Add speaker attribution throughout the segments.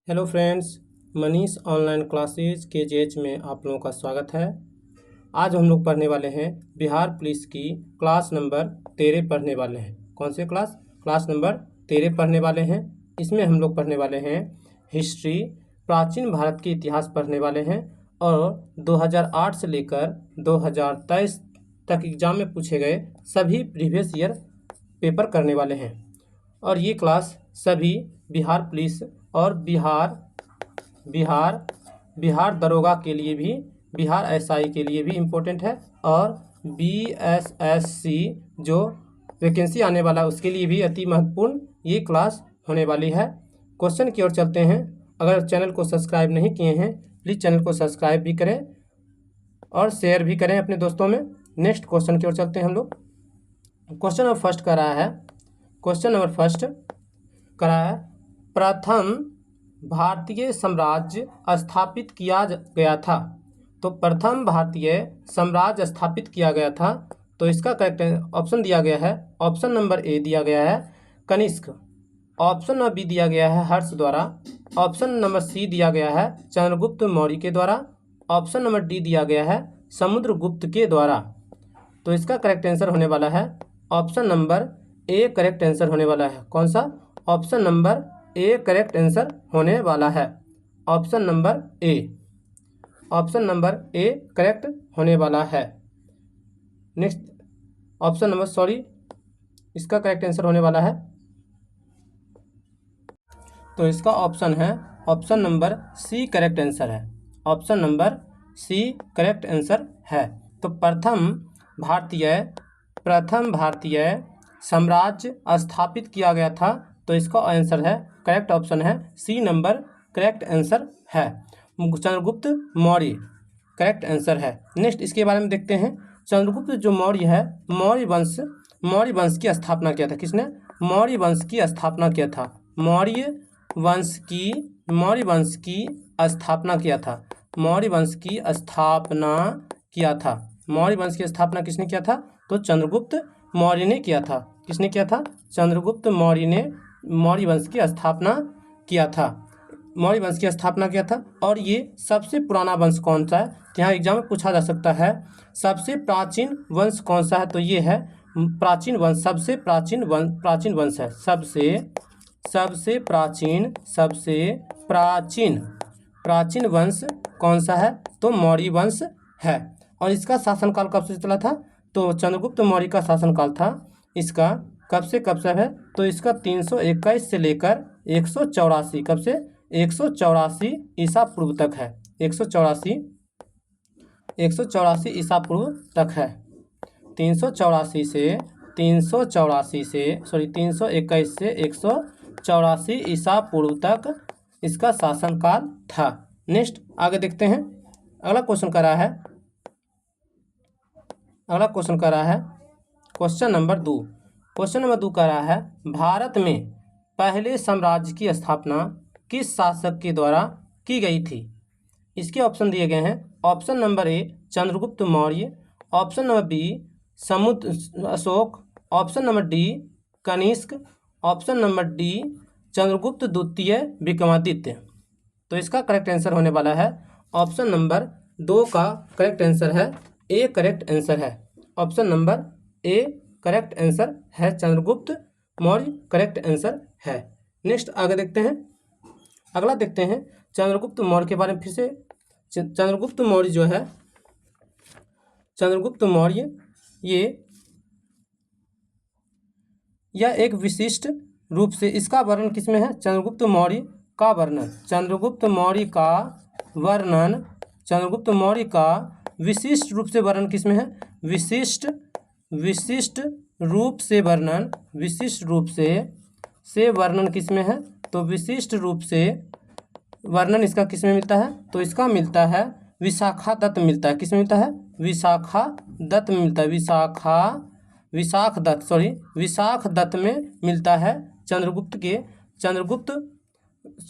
Speaker 1: Hello friends, Manish online classes के जेच में आप लोगों का स्वागत है। आज हम लोग पढ़ने वाले हैं बिहार पुलिस की क्लास नंबर 13 पढ़ने वाले हैं। कौन से क्लास नंबर 13 पढ़ने वाले हैं। इसमें हम लोग पढ़ने वाले हैं हिस्ट्री, प्राचीन भारत के इतिहास पढ़ने वाले हैं और 2008 से लेकर 2023 तक एग्जाम में पूछे गए सभी प्रीवियस ईयर पेपर करने वाले हैं। और ये क्लास सभी बिहार पुलिस और बिहार दरोगा के लिए भी, बिहार एसआई के लिए भी इम्पोर्टेंट है और बीएसएससी जो वैकेंसी आने वाला है उसके लिए भी अति महत्वपूर्ण ये क्लास होने वाली है। क्वेश्चन की ओर चलते हैं। अगर चैनल को सब्सक्राइब नहीं किए हैं प्लीज़ चैनल को सब्सक्राइब भी करें और शेयर भी करें अपने दोस्तों में। नेक्स्ट क्वेश्चन की ओर चलते हैं हम लोग। क्वेश्चन नंबर फर्स्ट करा है प्रथम भारतीय साम्राज्य स्थापित किया गया था। तो प्रथम भारतीय साम्राज्य स्थापित किया गया था, तो इसका करेक्ट ऑप्शन दिया गया है। ऑप्शन नंबर ए दिया गया है कनिष्क, ऑप्शन नंबर बी दिया गया है हर्ष द्वारा, ऑप्शन नंबर सी दिया गया है चंद्रगुप्त मौर्य के द्वारा, ऑप्शन नंबर डी दिया गया है समुद्रगुप्त के द्वारा। तो इसका करेक्ट आंसर होने वाला है option number A correct answer होने वाला है। कौन सा? Option number A correct answer होने वाला है। ऑप्शन नंबर ए करेक्ट होने वाला है। नेक्स्ट इसका करेक्ट आंसर होने वाला है। तो इसका ऑप्शन है option number C correct answer है। Option number C correct answer है। तो प्रथम भारतीय साम्राज्य स्थापित किया गया था, तो इसका आंसर है करेक्ट ऑप्शन है सी नंबर करेक्ट आंसर है। चंद्रगुप्त मौर्य करेक्ट आंसर है। नेक्स्ट इसके बारे में देखते हैं। चंद्रगुप्त जो मौर्य है, मौर्य वंश की स्थापना किया था। किसने? मौर्य वंश की स्थापना किया था। मौर्य वंश की स्थापना किया था। मौर्य वंश की स्थापना किसने किया था? तो चंद्रगुप्त मौर्य ने किया था। किसने किया था? चंद्रगुप्त मौर्य ने मौर्य वंश की स्थापना किया था। और ये सबसे पुराना वंश कौन सा है? तो यहाँ एग्जाम में पूछा जा सकता है सबसे प्राचीन वंश कौन सा है, तो ये है प्राचीन वंश। सबसे प्राचीन वंश है। सबसे प्राचीन वंश कौन सा है? तो मौर्य वंश है। और इसका शासनकाल कब से चला था? तो चंद्रगुप्त मौर्य का शासनकाल था इसका कब से कब से है? तो इसका 321 से लेकर 184, कब से? 184 ईसा पूर्व तक है। 184 ईसा पूर्व तक है। 321 से 184 ईसा पूर्व तक इसका शासनकाल था। नेक्स्ट आगे देखते हैं। अगला क्वेश्चन कर रहा है क्वेश्चन नंबर 2 कर रहा है भारत में पहले साम्राज्य की स्थापना किस शासक के द्वारा की गई थी? इसके ऑप्शन दिए गए हैं। Option number A Chandragupta Maurya, option number B Samudra Ashoka, option number D Kanishka, option number D Chandragupta द्वितीय विक्रमादित्य। तो इसका करेक्ट आंसर होने वाला है ऑप्शन नंबर 2 का करेक्ट आंसर है ए करेक्ट आंसर है। Option number A correct answer है, चंद्रगुप्त मौर्य करेक्ट आंसर है। नेक्स्ट आगे देखते हैं। अगला देखते हैं चंद्रगुप्त मौर्य के बारे में फिर से। चंद्रगुप्त मौर्य यह एक विशिष्ट रूप से, इसका वर्णन किसमें है? चंद्रगुप्त मौर्य का विशिष्ट रूप से वर्णन किसमें है? विशिष्ट रूप से वर्णन किसमें है? तो विशिष्ट रूप से वर्णन इसका किसमें मिलता है? तो इसका मिलता है विशाखादत्त मिलता है। किसमें मिलता है? विशाखादत्त में मिलता है। विशाखदत्त में मिलता है।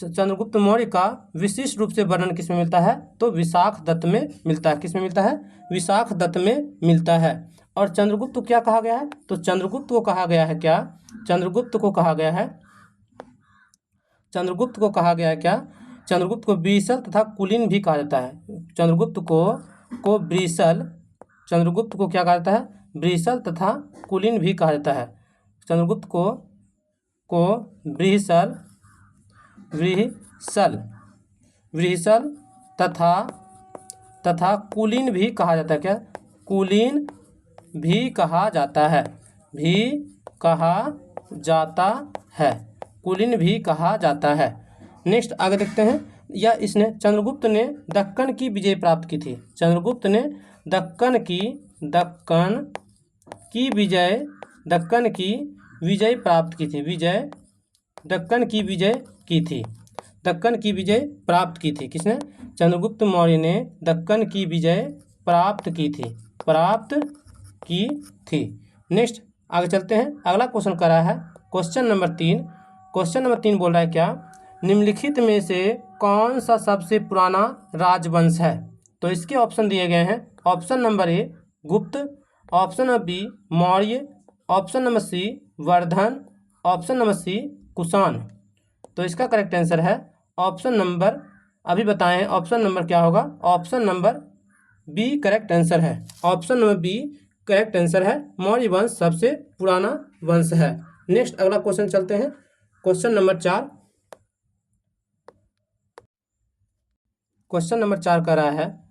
Speaker 1: चंद्रगुप्त मौर्य का विशिष्ट रूप से वर्णन किसमें मिलता है? तो विशाखदत्त में मिलता है। किसमें मिलता है? विशाखदत्त में मिलता है। और चंद्रगुप्त को क्या कहा गया है? तो चंद्रगुप्त को कहा गया है क्या? चंद्रगुप्त को ब्रिसल तथा कुलीन भी कहा जाता है। चंद्रगुप्त को ब्रिसल, चंद्रगुप्त को क्या कहा जाता है? ब्रिसल तथा कुलीन भी कहा जाता है। चंद्रगुप्त को ब्रिसल ब्रिसल तथा कुलीन भी कहा जाता है। क्या? कुलीन भी कहा जाता है, कुलीन भी कहा जाता है। नेक्स्ट आगे देखते हैं। इसने चंद्रगुप्त ने दक्कन की विजय प्राप्त की थी। चंद्रगुप्त ने दक्कन की विजय प्राप्त की थी। दक्कन की विजय प्राप्त की थी। किसने? चंद्रगुप्त मौर्य ने दक्कन की विजय प्राप्त की थी। नेक्स्ट आगे चलते हैं। अगला क्वेश्चन कर रहा है क्वेश्चन नंबर 3। क्वेश्चन नंबर 3 बोल रहा है क्या? निम्नलिखित में से कौन सा सबसे पुराना राजवंश है? तो इसके ऑप्शन दिए गए हैं। Option number A Gupta, option number B Maurya, option number C Vardhana, option number C Kushan. तो इसका करेक्ट आंसर है ऑप्शन नंबर, अभी बताएं ऑप्शन नंबर क्या होगा? Option number B correct answer है। Option number B correct answer है। मौर्य वंश सबसे पुराना वंश है। नेक्स्ट अगला क्वेश्चन चलते हैं। Question number 4। क्वेश्चन नंबर 4 कह रहा है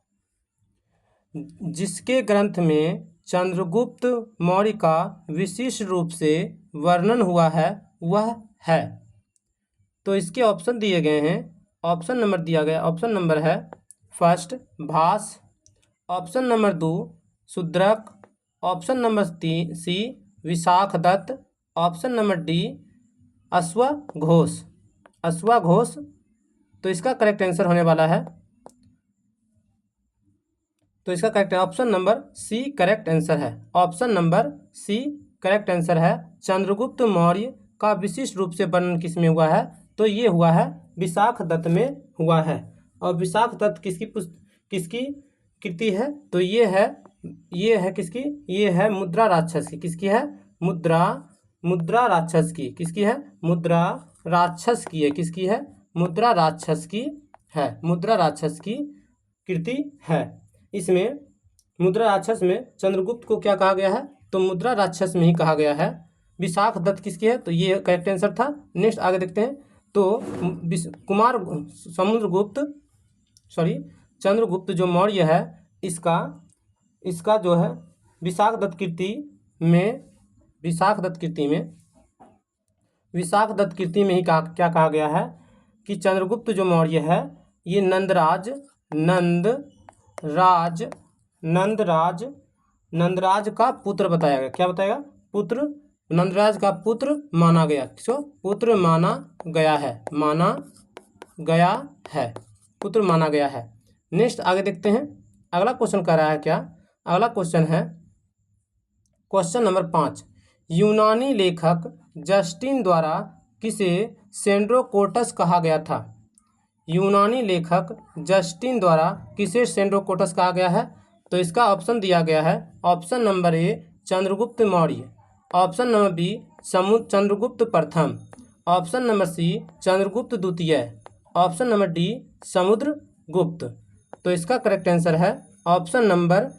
Speaker 1: जिसके ग्रंथ में चंद्रगुप्त मौर्य का विशिष्ट रूप से वर्णन हुआ है वह है। तो इसके ऑप्शन दिए गए हैं। ऑप्शन नंबर दिया गया, ऑप्शन नंबर है first Bhasa, option number 2 Shudraka, option number C Vishakhadatta, option number D अश्वघोष। तो इसका करेक्ट आंसर होने वाला है, तो इसका correct option number C correct answer है। Option number C correct answer है। चंद्रगुप्त मौर्य का विशिष्ट रूप से वर्णन किस में हुआ है? तो ये हुआ है विशाखदत्त में हुआ है। और विशाखदत्त किसकी कृति है? तो ये है किसकी? ये है मुद्रा राक्षस की। किसकी है? मुद्रा राक्षस की। किसकी है? मुद्रा राक्षस की है। किसकी है? मुद्रा राक्षस की है। मुद्रा राक्षस की कृति है। इसमें मुद्रा राक्षस में चंद्रगुप्त को क्या कहा गया है? तो मुद्रा राक्षस में ही कहा गया है। विशाखदत्त किसकी है? तो ये करेक्ट आंसर था। नेक्स्ट आगे देखते हैं। तो चंद्रगुप्त जो मौर्य है इसका जो है विशाखदत्त कृति में ही क्या कहा गया है कि चंद्रगुप्त जो मौर्य है ये नंदराज का पुत्र बताया गया। क्या बताएगा? पुत्र, नंदराज का पुत्र माना गया। किसको? पुत्र माना गया है। पुत्र माना गया है। नेक्स्ट आगे देखते हैं। अगला क्वेश्चन कह रहा है क्या? अगला क्वेश्चन है क्वेश्चन नंबर 5। यूनानी लेखक जस्टिन द्वारा किसे सेंड्रोकोटस कहा गया था? यूनानी लेखक जस्टिन द्वारा किसे सेंड्रोकोटस कहा गया है? तो इसका ऑप्शन दिया गया है। Option number A Chandragupta Maurya, option number B Chandragupta प्रथम, ऑप्शन नंबर सी चंद्रगुप्त द्वितीय, ऑप्शन नंबर डी समुद्रगुप्त। तो इसका करेक्ट आंसर है ऑप्शन नंबर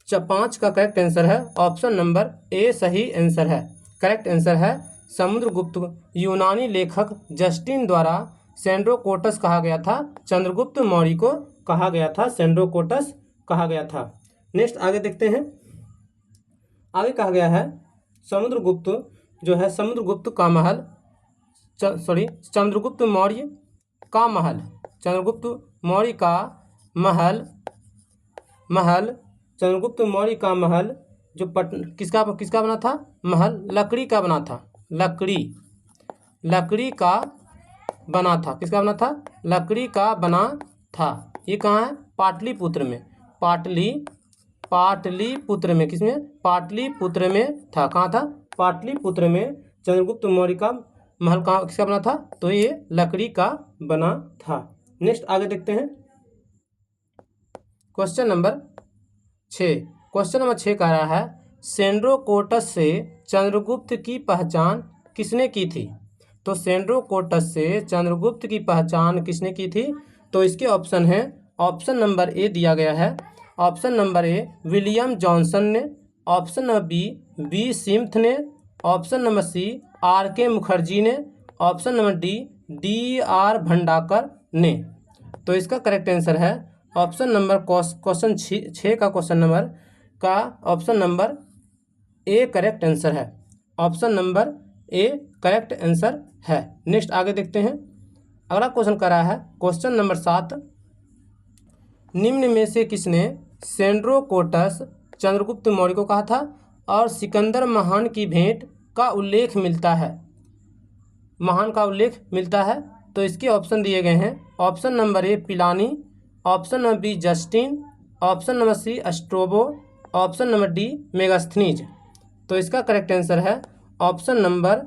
Speaker 1: 5 का करेक्ट आंसर है। ऑप्शन नंबर ए सही आंसर है। करेक्ट आंसर है समुद्रगुप्त। यूनानी लेखक जस्टिन द्वारा सेंड्रोकोटस कहा गया था। चंद्रगुप्त मौर्य को कहा गया था, सेंड्रोकोटस कहा गया था। नेक्स्ट आगे देखते हैं। आगे कहा गया है समुद्रगुप्त जो है चंद्रगुप्त मौर्य का महल, चंद्रगुप्त मौर्य का महल चंद्रगुप्त मौर्य का महल जो किसका बना था? महल लकड़ी का बना था। लकड़ी का बना था। किसका बना था? लकड़ी का बना था। ये कहाँ है? पाटलिपुत्र में। पाटलिपुत्र में। किसमें? पाटलिपुत्र में था। कहाँ था? पाटलिपुत्र में चंद्रगुप्त मौर्य का महल कहाँ किसका बना था? तो ये लकड़ी का बना था। नेक्स्ट आगे देखते हैं। Question number 6। क्वेश्चन नंबर 6 कह रहा है सेंड्रोकोटस से चंद्रगुप्त की पहचान किसने की थी? तो सेंड्रोकोटस से चंद्रगुप्त की पहचान किसने की थी? तो इसके ऑप्शन हैं, ऑप्शन नंबर ए दिया गया है, option number A William Johnson ने, ऑप्शन नंबर बी सिम्थ ने, option number C R K. Mukherjee ने, ऑप्शन नंबर डी.आर. भंडाकर ने। तो इसका करेक्ट आंसर है ऑप्शन नंबर क्वेश्चन 6 का क्वेश्चन नंबर का option number A correct answer है। Option number A correct answer है। नेक्स्ट आगे देखते हैं। अगला क्वेश्चन कर रहा है क्वेश्चन नंबर 7, निम्न में से किसने सेंड्रोकोटस चंद्रगुप्त मौर्य को कहा था और सिकंदर महान की भेंट का उल्लेख मिलता है, महान का उल्लेख मिलता है। तो इसके ऑप्शन दिए गए हैं, option number A Pliny, option number B Justin, option number C Strabo, option number D Megasthenes. तो इसका करेक्ट आंसर है ऑप्शन नंबर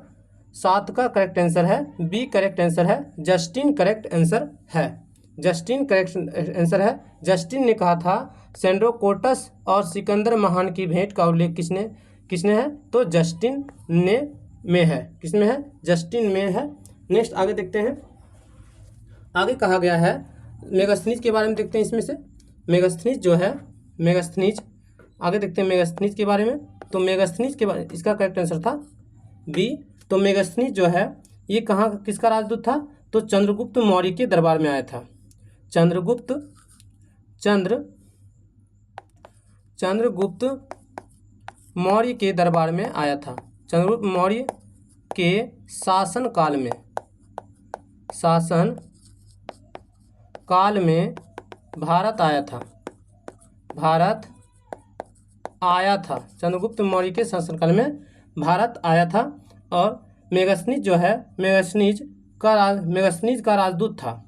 Speaker 1: 7 का करेक्ट आंसर है बी करेक्ट आंसर है, जस्टिन करेक्ट आंसर है। जस्टिन करेक्ट आंसर है। Justin ने कहा था सेंड्रोकोटस और सिकंदर महान की भेंट का उल्लेख किसने है, तो जस्टिन ने में है। किसमें है, जस्टिन में है। नेक्स्ट आगे देखते हैं। आगे कहा गया है मेगास्थनीज के बारे में देखते हैं। इसमें से मेगास्थनीज जो है, मेगास्थनीज आगे देखते हैं मेगास्थनीज के बारे में। तो मेगास्थनीज के बारे इसका करेक्ट आंसर था बी। तो मेगास्थनीज जो है ये कहाँ किसका राजदूत था, तो चंद्रगुप्त मौर्य के दरबार में आया था। चंद्रगुप्त मौर्य के दरबार में आया था। चंद्रगुप्त मौर्य के शासन काल में भारत आया था। चंद्रगुप्त मौर्य के शासनकाल में भारत आया था। और मेगास्थनीज जो है, मेगास्थनीज का राजदूत था।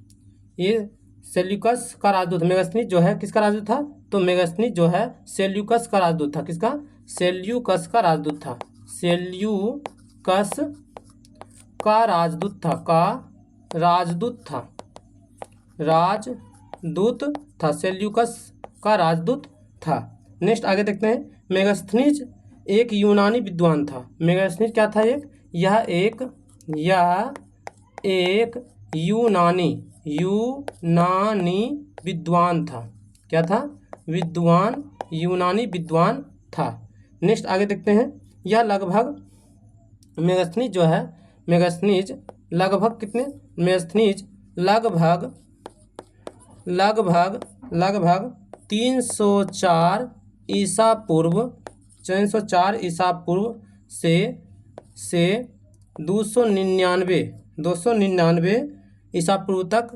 Speaker 1: ये सेल्यूकस का राजदूत। मेगास्थनीज जो है किसका राजदूत था, तो मेगास्थनीज जो है सेल्यूकस का राजदूत था। किसका, सेल्यूकस का राजदूत था। सेल्यूकस का राजदूत था। सेल्यूकस का राजदूत था। नेक्स्ट आगे देखते हैं। मेगास्थनीज एक यूनानी विद्वान था। मेगास्थनीज क्या था, यह एक यूनानी विद्वान था। क्या था, यूनानी विद्वान था। नेक्स्ट आगे देखते हैं। यह लगभग मेगास्थनीज जो है, मेगास्थनीज लगभग कितने, मेगास्थनीज लगभग 304 ईसा पूर्व से 299 ईसा पूर्व तक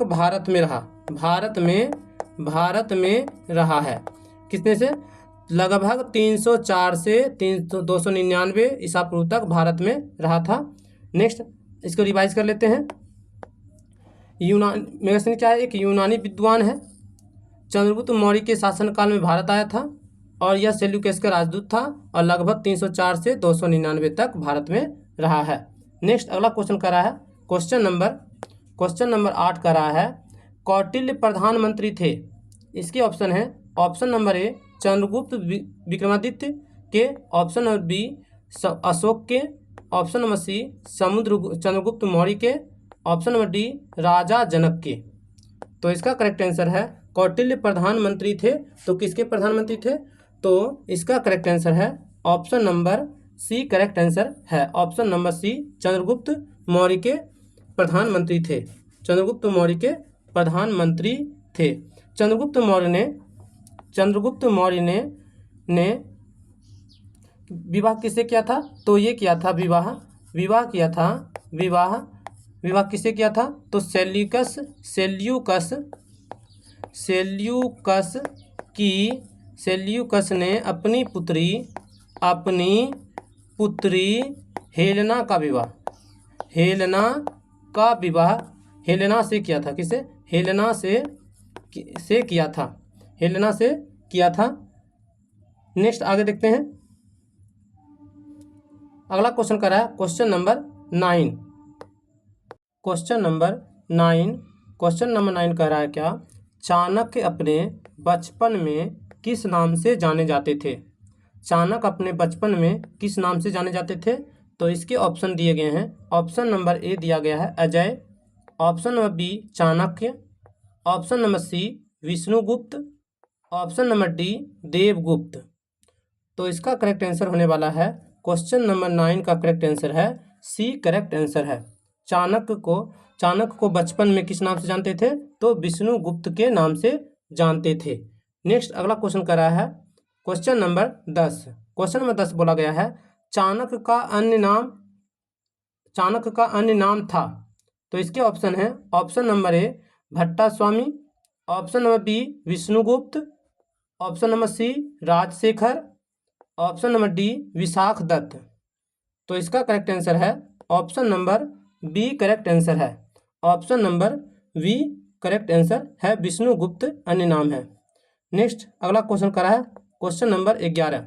Speaker 1: भारत में रहा है। कितने से, लगभग 304 से 299 ईसा पूर्व तक भारत में रहा था। नेक्स्ट इसको रिवाइज कर लेते हैं। मेगास्थनीज क्या है, एक यूनानी विद्वान है। चंद्रगुप्त मौर्य के शासनकाल में भारत आया था और यह सेल्यूकस का राजदूत था और लगभग 304 से 299 तक भारत में रहा है। नेक्स्ट अगला क्वेश्चन कर रहा है क्वेश्चन नंबर 8 कर रहा है, कौटिल्य प्रधानमंत्री थे। इसके ऑप्शन है, option number A Chandragupta Vikramaditya के, ऑप्शन नंबर बी अशोक के, option number C Chandragupta Maurya के, option number D Raja Janak के। तो इसका करेक्ट आंसर है कौटिल्य प्रधानमंत्री थे। तो किसके प्रधानमंत्री थे, तो इसका करेक्ट आंसर है option number C correct answer है। Option number C Chandragupta Maurya के प्रधानमंत्री थे। चंद्रगुप्त मौर्य के प्रधानमंत्री थे। चंद्रगुप्त मौर्य ने विवाह किससे किया था, तो ये किया था विवाह किससे किया था, तो सेल्यूकस ने अपनी पुत्री हेलेना से किया था। किसे, हेलेना से किया था। नेक्स्ट आगे देखते हैं। अगला क्वेश्चन कर रहा है क्वेश्चन नंबर 9। क्वेश्चन नंबर 9 कह रहा है क्या, चाणक्य अपने बचपन में किस नाम से जाने जाते थे। चाणक्य अपने बचपन में किस नाम से जाने जाते थे, तो इसके ऑप्शन दिए गए हैं। ऑप्शन नंबर ए दिया गया है Ajay, option number B Chanakya, option number C Vishnugupta, option number D Devgupta. तो इसका करेक्ट आंसर होने वाला है क्वेश्चन नंबर 9 का करेक्ट आंसर है सी करेक्ट आंसर है। चाणक्य को बचपन में किस नाम से जानते थे? तो विष्णुगुप्त के नाम से जानते थे। नेक्स्ट अगला क्वेश्चन कर रहा है क्वेश्चन नंबर 10। क्वेश्चन नंबर 10 बोला गया है चाणक्य का अन्य नाम था। तो इसके ऑप्शन है option number A Bhattaswami, option number B Vishnugupta, option number C Rajashekhara, option number D Vishakhadatta. तो इसका करेक्ट आंसर है option number B correct answer है। Option number B correct answer है, विष्णुगुप्त अन्य नाम है। नेक्स्ट अगला क्वेश्चन करा है क्वेश्चन नंबर 11।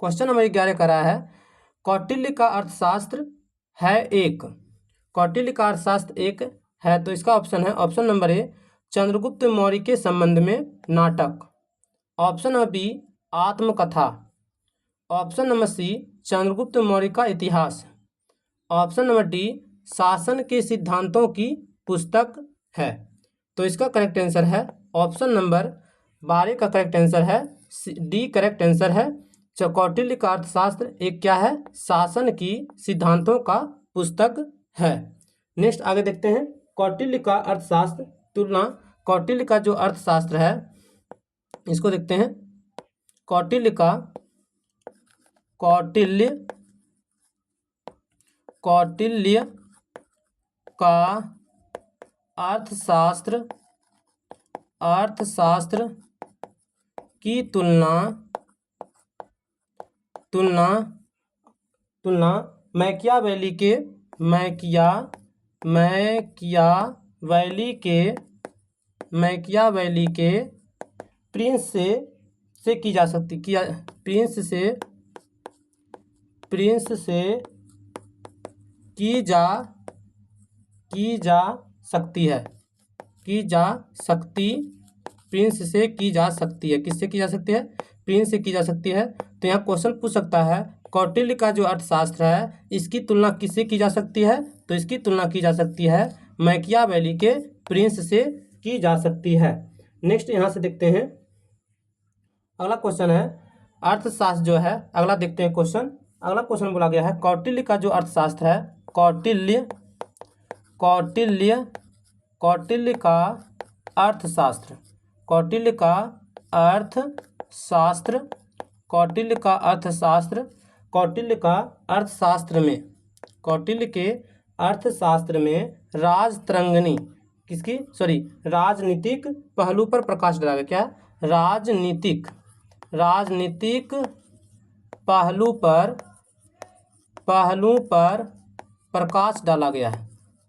Speaker 1: क्वेश्चन नंबर 11 करा है कौटिल्य का अर्थशास्त्र है एक। कौटिल्य का अर्थशास्त्र एक है। तो इसका ऑप्शन है option number A Chandragupta Maurya के संबंध में नाटक, ऑप्शन नंबर बी आत्मकथा, option number C Chandragupta Maurya का इतिहास, ऑप्शन नंबर डी शासन के सिद्धांतों की पुस्तक है। तो इसका करेक्ट आंसर है ऑप्शन नंबर 12 का करेक्ट आंसर है डी करेक्ट आंसर है। कौटिल्य का अर्थशास्त्र एक क्या है? शासन की सिद्धांतों का पुस्तक है। नेक्स्ट आगे देखते हैं कौटिल्य का अर्थशास्त्र तुलना। कौटिल्य का जो अर्थशास्त्र है इसको देखते हैं। कौटिल्य का अर्थशास्त्र की तुलना मैकियावेली के प्रिंस से की जा सकती है। किससे की जा सकती है? प्रिंस से की जा सकती है। तो यहाँ क्वेश्चन पूछ सकता है कौटिल्य का जो अर्थशास्त्र है इसकी तुलना किससे की जा सकती है? तो इसकी तुलना की जा सकती है मैकियावेली के प्रिंस से की जा सकती है। नेक्स्ट यहाँ से देखते हैं अगला क्वेश्चन है अर्थशास्त्र जो है। अगला देखते हैं क्वेश्चन। अगला क्वेश्चन बोला गया है कौटिल्य का जो अर्थशास्त्र है कौटिल्य का अर्थशास्त्र में राजनीतिक पहलू पर प्रकाश डाला गया। क्या? राजनीतिक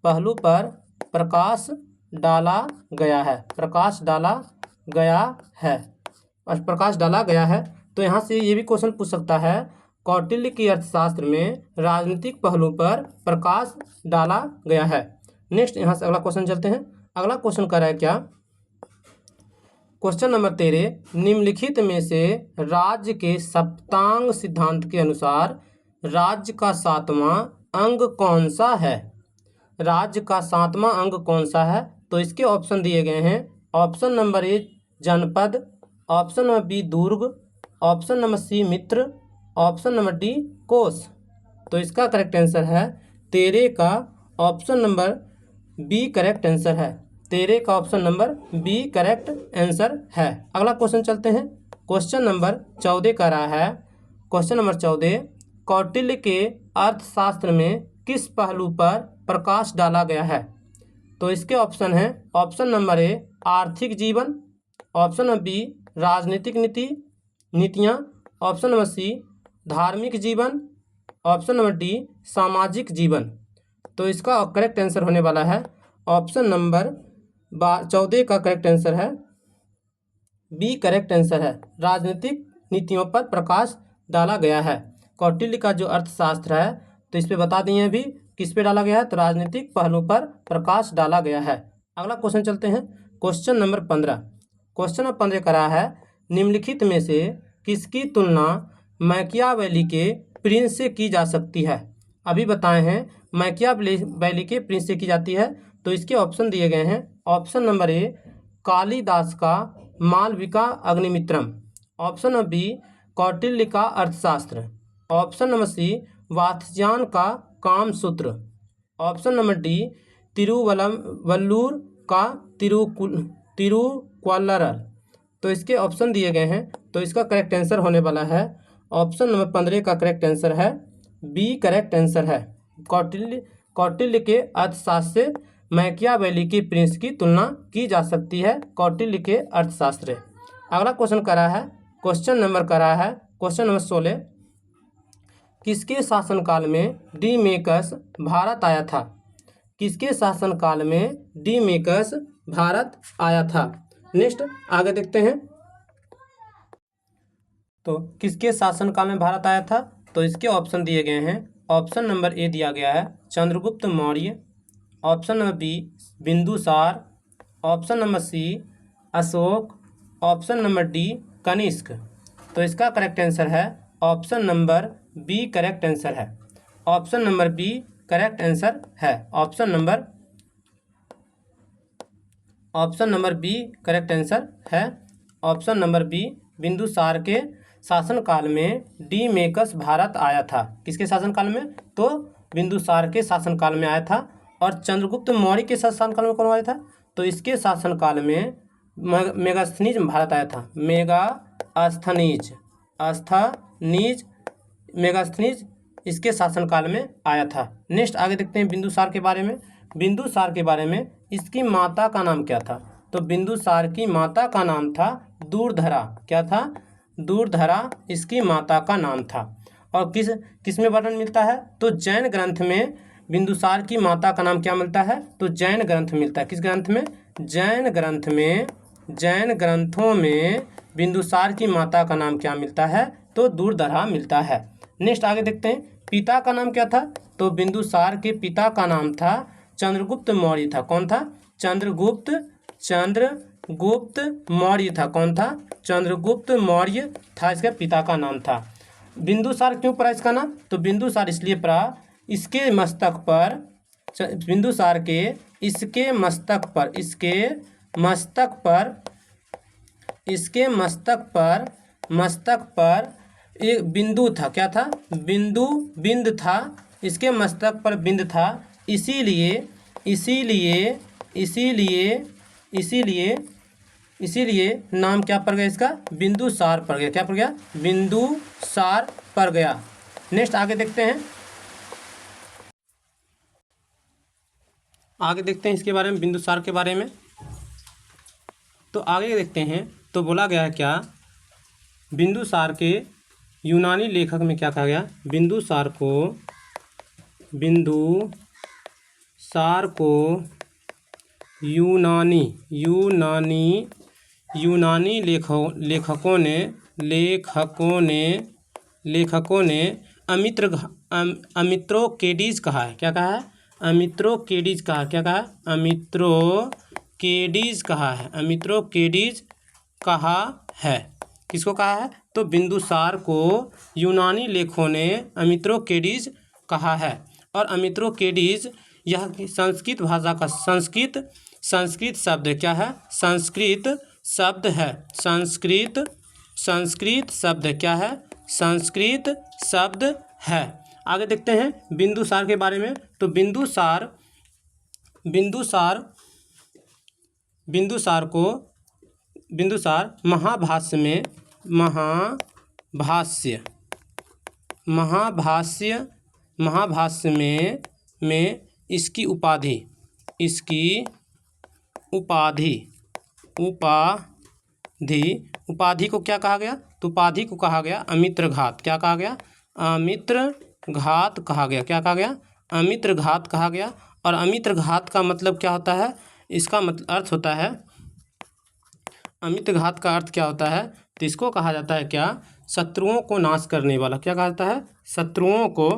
Speaker 1: पहलू पर प्रकाश डाला गया है। प्रकाश डाला गया है। तो यहाँ से ये भी क्वेश्चन पूछ सकता है कौटिल्य की अर्थशास्त्र में राजनीतिक पहलू पर प्रकाश डाला गया है। नेक्स्ट यहाँ से अगला क्वेश्चन चलते हैं। अगला क्वेश्चन कर रहा है क्या? क्वेश्चन नंबर 13 निम्नलिखित में से राज्य के सप्तांग सिद्धांत के अनुसार राज्य का 7वां अंग कौन सा है? राज्य का 7वां अंग कौन सा है? तो इसके ऑप्शन दिए गए हैं। ऑप्शन नंबर ए जनपद, ऑप्शन नंबर बी दुर्ग, ऑप्शन नंबर सी मित्र, ऑप्शन नंबर डी कोष। तो इसका करेक्ट आंसर है 13 का option number B correct answer है। 13 का option number B correct answer है। अगला क्वेश्चन चलते हैं। क्वेश्चन नंबर 14 का रहा है। क्वेश्चन नंबर 14 कौटिल्य के अर्थशास्त्र में किस पहलू पर प्रकाश डाला गया है? तो इसके ऑप्शन हैं ऑप्शन नंबर ए आर्थिक जीवन, ऑप्शन नंबर बी राजनीतिक नीतियाँ, ऑप्शन नंबर सी धार्मिक जीवन, ऑप्शन नंबर डी सामाजिक जीवन। तो इसका करेक्ट आंसर होने वाला है ऑप्शन नंबर 14 का करेक्ट आंसर है बी करेक्ट आंसर है। राजनीतिक नीतियों पर प्रकाश डाला गया है। कौटिल्य का जो अर्थशास्त्र है तो इस पे बता दिए अभी किस पे डाला गया है, तो राजनीतिक पहलू पर प्रकाश डाला गया है। अगला क्वेश्चन चलते हैं। Question number 15। क्वेश्चन नंबर 15 करा है निम्नलिखित में से किसकी तुलना मैकियावेली के प्रिंस से की जा सकती है? अभी बताए हैं मैकियावेली के प्रिंस से की जाती है। तो इसके ऑप्शन दिए गए हैं। ऑप्शन नंबर ए कालिदास का Malvika Agnimitram, option number B Kautilya का अर्थशास्त्र, ऑप्शन नंबर सी वात्स्यायन का Kamasutra, option number D Thiruvalluvar का तिरुक्कलर। तो इसके ऑप्शन दिए गए हैं। तो इसका करेक्ट आंसर होने वाला है ऑप्शन नंबर 15 का करेक्ट आंसर है बी करेक्ट आंसर है। कौटिल्य के अर्थशास्त्र से मैकियावेली की प्रिंस की तुलना की जा सकती है कौटिल्य के अर्थशास्त्र। अगला क्वेश्चन करा है क्वेश्चन नंबर 16। किसके शासनकाल में डीमेकस भारत आया था? किसके शासनकाल में डीमेकस भारत आया था? नेक्स्ट आगे देखते हैं। तो किसके शासनकाल में भारत आया था? तो इसके ऑप्शन दिए गए हैं। ऑप्शन नंबर ए दिया गया है Chandragupta Maurya, option number B Bindusara, option number C Ashoka, option number D Kanishka. तो इसका करेक्ट आंसर है option number B correct answer है। Option number B correct answer है। Option number B correct answer है। ऑप्शन नंबर बी बिंदुसार के शासनकाल में डीमेकस भारत आया था। किसके शासनकाल में? तो बिंदुसार के शासनकाल में आया था। और चंद्रगुप्त मौर्य के शासनकाल में कौन आया था? तो इसके शासनकाल में मेगास्थनीज भारत आया था। मेगास्थनीज इसके शासनकाल में आया था। नेक्स्ट आगे देखते हैं बिंदुसार के बारे में। बिंदुसार के बारे में इसकी माता का नाम क्या था? तो बिंदुसार की माता का नाम था दूरधरा। क्या था? दूरधरा इसकी माता का नाम था। और किस में वर्णन मिलता है? तो जैन ग्रंथ में बिंदुसार की माता का नाम क्या मिलता है? तो जैन ग्रंथ मिलता है। किस ग्रंथ में? जैन ग्रंथों में बिंदुसार की माता का नाम क्या मिलता है? तो दूरधरा मिलता है। नेक्स्ट आगे देखते हैं पिता का नाम क्या था? तो बिंदुसार के पिता का नाम था चंद्रगुप्त मौर्य था। कौन था? चंद्रगुप्त मौर्य था। कौन था? चंद्रगुप्त मौर्य था इसके पिता का नाम था। बिंदुसार क्यों पड़ा इसका नाम? तो बिंदुसार इसलिए पड़ा इसके मस्तक पर एक बिंदु था। क्या था? बिंद था। इसके मस्तक पर बिंद था। इसीलिए नाम क्या पड़ गया इसका? बिंदुसार पड़ गया। क्या पड़ गया? बिंदुसार पड़ गया। नेक्स्ट आगे देखते हैं इसके बारे में, बिंदुसार के बारे में। तो आगे देखते हैं। तो बोला गया है क्या? बिंदुसार के यूनानी लेखक में क्या कहा गया? बिंदुसार को यूनानी लेखकों ने अमित्रोकेडीज कहा है। क्या कहा है? अमित्रोकेडीज कहा। क्या कहा? अमित्रोकेडीज कहा है। किसको कहा है? तो बिंदुसार को यूनानी लेखकों ने अमित्रोकेडीज कहा है। और अमित्रोकेडीज यह संस्कृत भाषा का संस्कृत शब्द क्या है? संस्कृत शब्द है। संस्कृत शब्द क्या है? संस्कृत शब्द है। आगे देखते हैं बिंदुसार के बारे में। तो बिंदुसार महाभाष्य में इसकी उपाधि को क्या कहा गया? तो उपाधि को कहा गया अमित्रघात। क्या कहा गया? अमित्रघात कहा गया। क्या कहा गया? अमित्रघात कहा गया। और अमित्रघात का मतलब क्या होता है? इसका मतलब अर्थ होता है, अमित्रघात का अर्थ क्या होता है? तो इसको कहा जाता है क्या? शत्रुओं को नाश करने वाला। क्या कहा जाता है? शत्रुओं को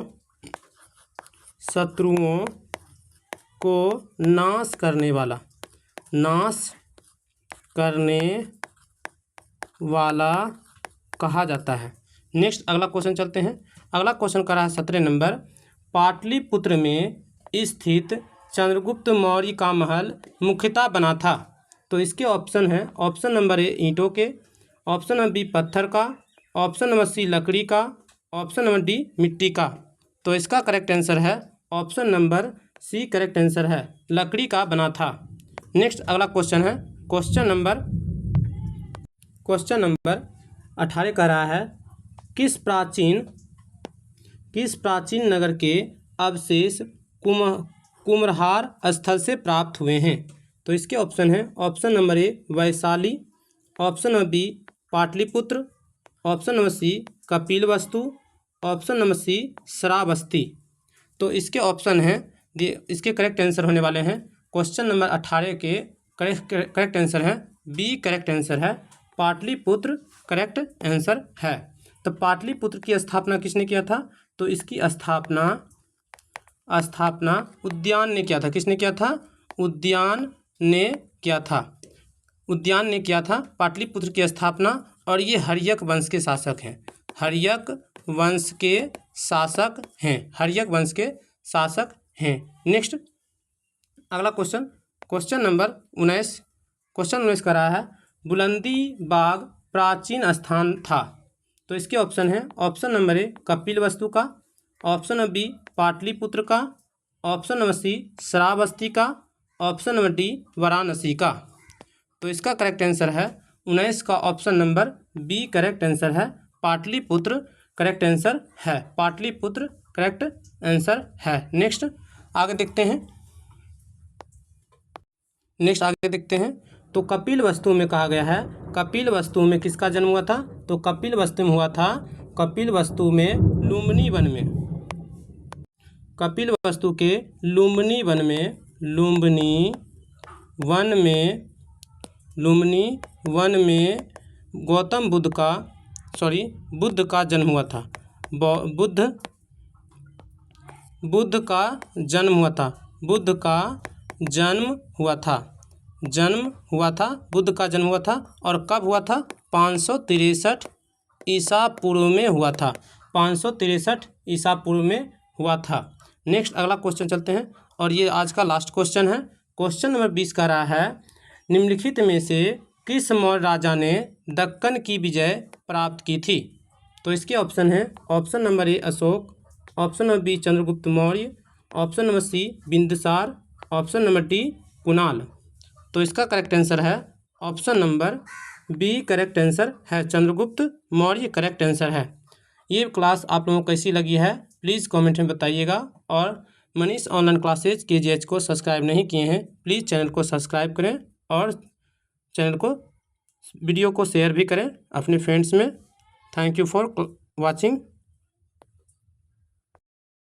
Speaker 1: नाश करने वाला कहा जाता है। नेक्स्ट अगला क्वेश्चन चलते हैं। अगला क्वेश्चन कर रहा है 17 नंबर, पाटलिपुत्र में स्थित चंद्रगुप्त मौर्य का महल मुख्यतः बना था। तो इसके ऑप्शन है, ऑप्शन नंबर ए ईंटों के, ऑप्शन नंबर बी पत्थर का, ऑप्शन नंबर सी लकड़ी का, ऑप्शन नंबर डी मिट्टी का। तो इसका करेक्ट आंसर है option number C correct answer है, लकड़ी का बना था। नेक्स्ट अगला क्वेश्चन है क्वेश्चन नंबर 18 कह रहा है, किस प्राचीन नगर के अवशेष कुम्हरार स्थल से प्राप्त हुए हैं। तो इसके ऑप्शन है, option number A Vaishali, option number B Pataliputra, option number C Kapilavastu, option number C Shravasti. तो इसके ऑप्शन हैं, इसके करेक्ट आंसर होने वाले हैं क्वेश्चन नंबर 18 के करेक्ट आंसर है बी करेक्ट आंसर है पाटलिपुत्र करेक्ट आंसर है। तो पाटलिपुत्र की स्थापना किसने किया था? तो इसकी स्थापना उद्यान ने किया था। किसने किया था? उद्यान ने किया था पाटलिपुत्र की स्थापना। और ये हर्यक वंश के शासक हैं। नेक्स्ट अगला क्वेश्चन नंबर 19 का रहा है, बुलंदी बाग प्राचीन स्थान था। तो इसके ऑप्शन है, ऑप्शन नंबर ए कपिलवस्तु का, ऑप्शन नंबर बी पाटलिपुत्र का, ऑप्शन नंबर सी श्रावस्ती का, ऑप्शन नंबर डी वाराणसी का। तो इसका करेक्ट आंसर है 19 का option number B correct answer है पाटलिपुत्र करेक्ट आंसर है, पाटलिपुत्र करेक्ट आंसर है। नेक्स्ट आगे देखते हैं। तो कपिलवस्तु में कहा गया है, कपिलवस्तु में किसका जन्म हुआ था? तो कपिलवस्तु में हुआ था कपिलवस्तु में लुम्बिनी वन में गौतम बुद्ध का जन्म हुआ था। बुद्ध का जन्म हुआ था। बुद्ध का जन्म हुआ था। और कब हुआ था? 563 ईसा पूर्व में हुआ था। 563 ईसा पूर्व में हुआ था। नेक्स्ट अगला क्वेश्चन चलते हैं, और ये आज का लास्ट क्वेश्चन है। क्वेश्चन नंबर 20 का रहा है, निम्नलिखित में से किस मौर्य राजा ने दक्कन की विजय प्राप्त की थी? तो इसके ऑप्शन है, option number A Ashoka, option number B Chandragupta Maurya, option number C Bindusara, option number D Kunal. तो इसका करेक्ट आंसर है option number B correct answer है, चंद्रगुप्त मौर्य करेक्ट आंसर है। ये क्लास आप लोगों को कैसी लगी है प्लीज़ कमेंट में बताइएगा। और मनीष ऑनलाइन क्लासेज KGH को सब्सक्राइब नहीं किए हैं प्लीज़ चैनल को सब्सक्राइब करें, और वीडियो को शेयर भी करें अपने फ्रेंड्स में। Thank you for watching.